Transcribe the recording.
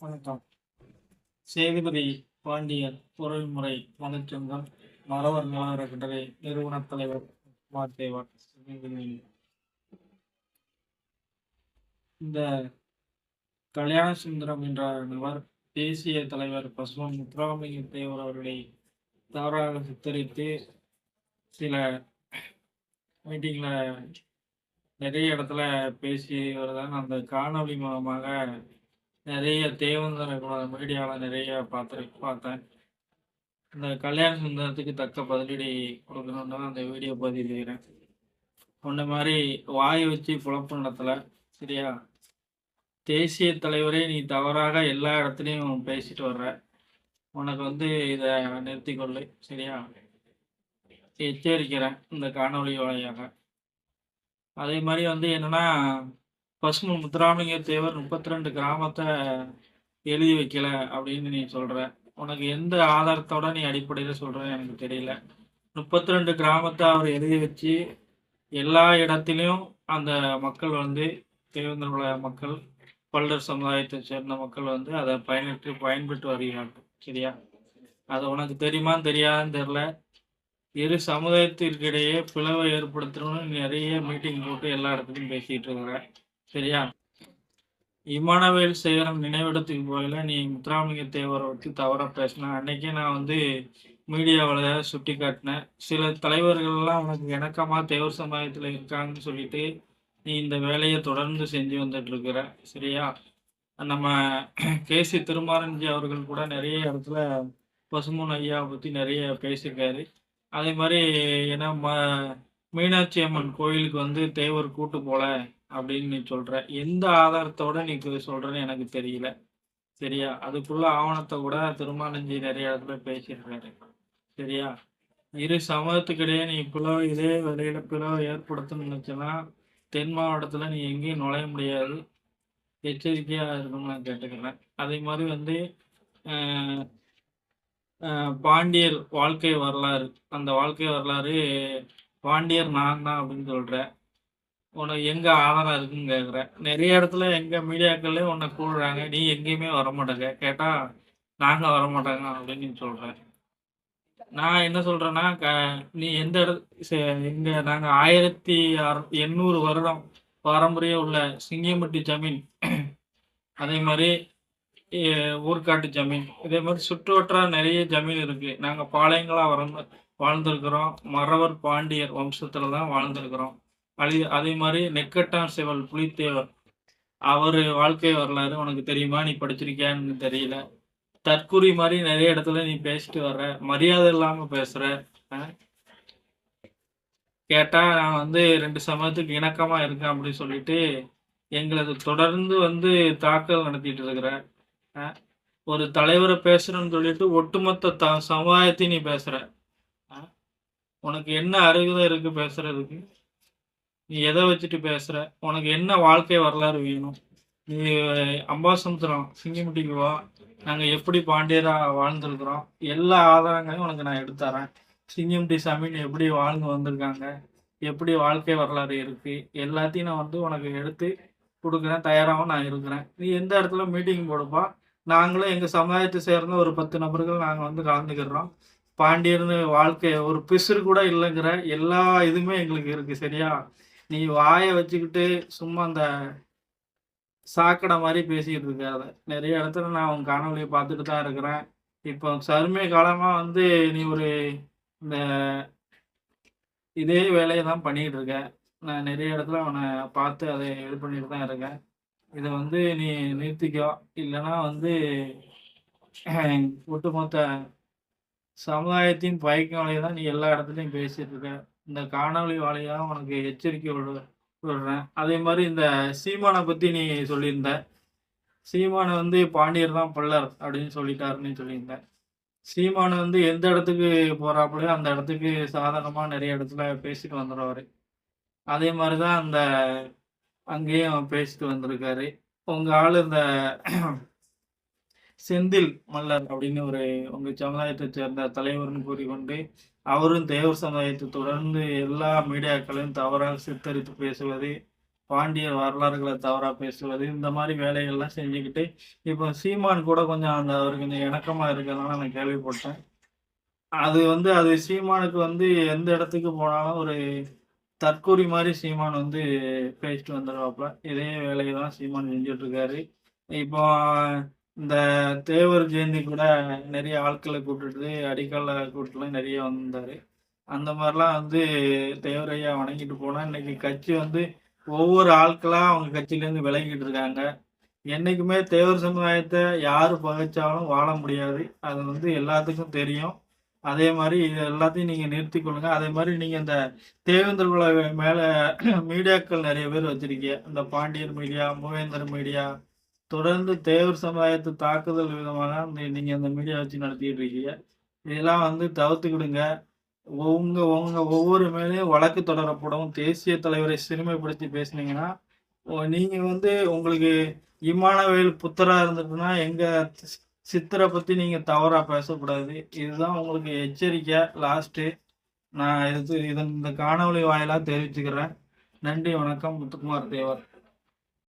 வணக்கம். சேதுபதி பாண்டியன் பொருள்முறை மதச்சங்கம் மறவர் நல அறக்கட்டளை நிறுவனத் தலைவர் மாதேவன். இந்த கல்யாண சுந்தரம் என்ற நபர் தேசிய தலைவர் பசுமன் முத்துராமலிங்க தேவர் அவர்களை தவறாக சித்தரித்து சில மீட்டிங்ல நிறைய இடத்துல பேசி வருதான். அந்த காணொளி மூலமாக நிறைய தேவந்தர மீடியாவில் நிறைய பார்த்தேன். இந்த கல்யாண சுந்தரத்துக்கு தக்க பதிலடி கொடுக்கணும்னு தான் அந்த வீடியோ பதிவிடுகிறேன். உன்ன மாதிரி வாயை வச்சு குழப்பம் நடத்தலை, சரியா? தேசிய தலைவரே நீ தவறாக எல்லா இடத்துலையும் பேசிட்டு வர்ற. உனக்கு இதை நிறுத்திக்கொள்ளு, சரியா? எச்சரிக்கிறேன் இந்த காணொலி வழியாக. அதே மாதிரி என்னன்னா, பசுமன் முத்துராமலிங்க தேவர் 32 கிராமத்தை எழுதி வைக்கல அப்படின்னு நீ சொல்ற. உனக்கு எந்த ஆதாரத்தோட நீ அடிப்படையில் சொல்றன்னு எனக்கு தெரியல. 32 கிராமத்தை அவர் எழுதி வச்சு எல்லா இடத்திலையும் அந்த மக்கள் தேவேந்திர மக்கள், பல்லர் சமுதாயத்தை சேர்ந்த மக்கள் அதை பயன்பெற்று வருகிறார்கள், சரியா? அது உனக்கு தெரியுமான்னு தெரியாதுன்னு தெரியல. இரு சமுதாயத்திற்கிடையே பிளவை ஏற்படுத்தணும்னு நிறைய மீட்டிங் போட்டு எல்லா இடத்துலையும் பேசிட்டு இருக்கிற, சரியா? இமானுவேல் சேகரம் நினைவிடத்துக்கு போயில நீ முத்துராமலிங்க தேவரை வச்சு தவறாக பேசின அன்னைக்கே நான் மீடியாவில் சுட்டி காட்டினேன். சில தலைவர்கள்லாம் உனக்கு இணக்கமாக தேவர் சமுதாயத்தில் இருக்காங்கன்னு சொல்லிட்டு நீ இந்த வேலையை தொடர்ந்து செஞ்சு வந்துட்டு இருக்கிற, சரியா? நம்ம கேசி திருமாரஞ்சி அவர்கள் கூட நிறைய இடத்துல பசுமன் ஐயாவை பற்றி நிறைய பேசியிருக்காரு. அதே மாதிரி ஏன்னா மீனாட்சி அம்மன் கோயிலுக்கு தேவர் கூட்டு போல அப்படின்னு நீ சொல்ற. எந்த ஆதாரத்தோட நீ சொல்றன்னு எனக்கு தெரியல, சரியா? அதுக்குள்ள ஆவணத்தை கூட திருமாலஞ்சி நிறைய இடத்துல பேசியிருக்காரு, சரியா? இரு சமூகத்துக்கிடையே நீ இதே வேலையில பிளவை ஏற்படுத்தணும்னு நினைச்சனா தென் மாவட்டத்துல நீ எங்கேயும் நுழைய முடியாது. எச்சரிக்கையா இருக்கணும்னு நான் கேட்டுக்கிறேன். அதே மாதிரி பாண்டியர் வாழ்க்கை வரலாறு, அந்த வாழ்க்கை வரலாறு பாண்டியர் நான் தான் அப்படின்னு சொல்ற. உனக்கு எங்க ஆதாரம் இருக்குன்னு கேட்குற. நிறைய இடத்துல எங்க மீடியாக்கள்ல உன்னை கூடுறாங்க, நீ எங்கேயுமே வரமாட்டேங்க. கேட்டா நாங்க வரமாட்டாங்க அப்படின்னு நீ சொல்ற. நான் என்ன சொல்றேன்னா, நீ எந்த எங்க நாங்க 1800 வருடம் பாரம்பரியம் உள்ள சிங்கியம்பட்டி ஜமீன், அதே மாதிரி ஊர்காட்டு ஜமீன், இதே மாதிரி சுற்றுவட்டார நிறைய ஜமீன் இருக்கு. நாங்க பாளையங்களா வாழ்ந்திருக்கிறோம். மறவர் பாண்டியர் வம்சத்துல தான் வாழ்ந்திருக்கிறோம். அதே மாதிரி நெக்கட்டான் செவல் புலித்தேவர் அவர் வாழ்க்கை வரலாறு உனக்கு தெரியுமா? நீ படிச்சிருக்கியான்னு தெரியல. தற்குறி மாதிரி நிறைய இடத்துல நீ பேசிட்டு வர்ற, மரியாதை இல்லாம பேசுற. கேட்டா நான் 2 சமயத்துக்கு இணக்கமா இருக்கேன் அப்படின்னு சொல்லிட்டு எங்களது தொடர்ந்து தாக்கல் நடத்திட்டு இருக்கிற. ஒரு தலைவரை பேசுறேன்னு சொல்லிட்டு ஒட்டுமொத்த சமுதாயத்தையும் நீ பேசுற. உனக்கு என்ன அருகதை இருக்கு பேசுறதுக்கு? நீ எதை வச்சுட்டு பேசுற? உனக்கு என்ன வாழ்க்கை வரலாறு வேணும்? நீ அம்பாசமுத்திரம் சிங்கிமுட்டிக்கு வா, நாங்கள் எப்படி பாண்டியரா வாழ்ந்துருக்குறோம் எல்லா ஆதாரங்களையும் உனக்கு நான் எடுத்துறேன். சிங்கிமுட்டி சாமின்னு எப்படி வாழ்ந்து வந்திருக்காங்க, எப்படி வாழ்க்கை வரலாறு இருக்கு, எல்லாத்தையும் நான் உனக்கு எடுத்து கொடுக்குறேன். தயாராகவும் நான் இருக்கிறேன். நீ எந்த இடத்துல மீட்டிங் போடுப்பா, நாங்களும் எங்கள் சமுதாயத்தை சேர்ந்த ஒரு 10 நபர்கள் நாங்கள் கலந்துக்கிறோம். பாண்டியர்னு வாழ்க்கை ஒரு பிசுறு கூட இல்லைங்கிற எல்லா இதுவுமே எங்களுக்கு இருக்கு, சரியா? நீ வாயை வச்சுக்கிட்டு சும்மா அந்த சாக்கடை மாதிரி பேசிக்கிட்டு இருக்காத. நிறைய இடத்துல நான் உன் காணொலியை பார்த்துட்டு தான் இருக்கிறேன். இப்போ சமீப காலமா நீ இந்த இதே வேலையை தான் பண்ணிக்கிட்டு இருக்க. நான் நிறைய இடத்துல அவனை பார்த்து அதை இது பண்ணிட்டு தான் இருக்கேன். இதை நீ நிறுத்திக்கோ, இல்லைன்னா ஒட்டுமொத்த சமுதாயத்தின் பயக்கும் வழியை தான் நீ எல்லா இடத்துலையும் பேசிட்டு இருக்க. இந்த காணொலி வாயிலாக உனக்கு எச்சரிக்கை விடுறேன். அதே மாதிரி இந்த சீமானை பற்றி நீ சொல்லியிருந்த. சீமானை பாண்டியர் தான் பல்லர் அப்படின்னு சொல்லிட்டாருன்னு சொல்லியிருந்தேன். சீமானை எந்த இடத்துக்கு போறாப்புலையோ அந்த இடத்துக்கு சாதாரணமாக நிறைய இடத்துல பேசிட்டு வந்துடுவார். அதே மாதிரி தான் அங்கேயும் பேசிட்டு வந்திருக்காரு. உங்கள் ஆள் இந்த செந்தில் மல்லர் அப்படின்னு உங்கள் சமுதாயத்தை சேர்ந்த தலைவர்னு கூறிக்கொண்டு அவரும் தேவர் சமுதாயத்தை தொடர்ந்து எல்லா மீடியாக்களையும் தவறாக சித்தரித்து பேசுவது, பாண்டியர் வரலாறுகள தவறா பேசுவது, இந்த மாரி வேலைகள்லாம் செஞ்சுக்கிட்டு, இப்போ சீமான் கூட கொஞ்சம் அவருக்கு கொஞ்சம் இணக்கமா இருக்கிறதுனால நான் கேள்விப்பட்டேன். அது சீமானுக்கு எந்த இடத்துக்கு போனாலும் ஒரு தற்கூரி மாரி சீமான் பேசிட்டு வந்துருவாப்புல. இதே வேலைய தான் சீமான் செஞ்சுட்டு இருக்காரு. இப்போ இந்த தேவர் ஜெயந்தி கூட நெறைய ஆட்கள கூட்டுட்டு, அடிக்கல்ல கூட்டுலாம் நெறைய வந்திருந்தாரு. அந்த மாரிலாம் தேவர் ஐயா வணங்கிட்டு போனா, இன்னைக்கு கட்சி ஒவ்வொரு ஆட்களா அவங்க கட்சியிலேருந்து விலகிட்டு இருக்காங்க. என்னைக்குமே தேவர் சமுதாயத்த யாரு பகைச்சாலும் வாழ முடியாது. அது எல்லாத்துக்கும் தெரியும். அதே மாரி இது எல்லாத்தையும் நீங்க நிறுத்திக் கொள்ளுங்க. அதே மாரி நீங்க இந்த தேவேந்திர குல மேல மீடியாக்கள் நெறைய பேர் வச்சிருக்கீங்க. இந்த பாண்டியர் மீடியா, மூவேந்தர் மீடியா தொடர்ந்து தேவர் சமுதாயத்த தாக்குதல் விதமாக நீங்க அந்த மீடியா வச்சு நடத்திட்டு இருக்கீங்க. இதெல்லாம் தவிர்த்துக்கிடுங்க. உங்க உங்க ஒவ்வொரு மேலயும் வழக்கு தொடரப்படும். தேசிய தலைவரை சிறுமைப்படுத்தி பேசுனீங்கன்னா, நீங்க உங்களுக்கு இமானுவேல் புத்தரா இருந்துட்டுன்னா, எங்க சித்தர பத்தி நீங்க தவறா பேசக்கூடாது. இதுதான் உங்களுக்கு எச்சரிக்கை லாஸ்ட்டு. நான் இந்த காணொளி வாயிலா தெரிவிச்சுக்கிறேன். நன்றி, வணக்கம். முத்துக்குமார் தேவர்.